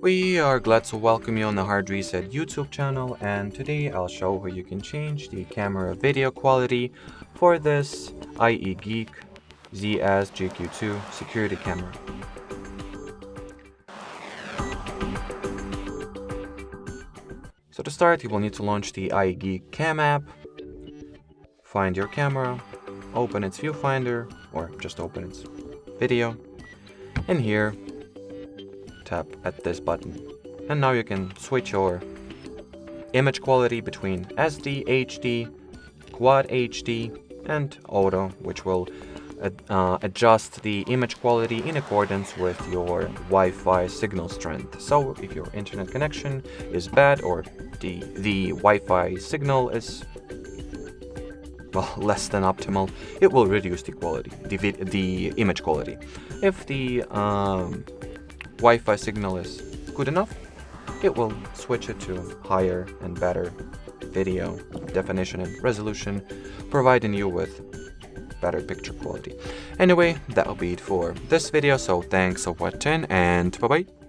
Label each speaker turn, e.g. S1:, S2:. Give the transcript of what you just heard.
S1: We are glad to welcome you on the Hard Reset YouTube channel, and today I'll show how you can change the camera video quality for this ieGeek ZS-GQ2 Security Camera. So to start, you will need to launch the ieGeek Cam app, find your camera, open its viewfinder, or just open its video, and here tap at this button. And now you can switch your image quality between SD, HD, Quad HD, and Auto, which will adjust the image quality in accordance with your Wi-Fi signal strength. So if your internet connection is bad or the Wi-Fi signal is less than optimal, it will reduce the quality, the image quality. If the Wi-Fi signal is good enough, it will switch it to higher and better video definition and resolution, providing you with better picture quality. Anyway, that'll be it for this video, so thanks for watching and bye bye.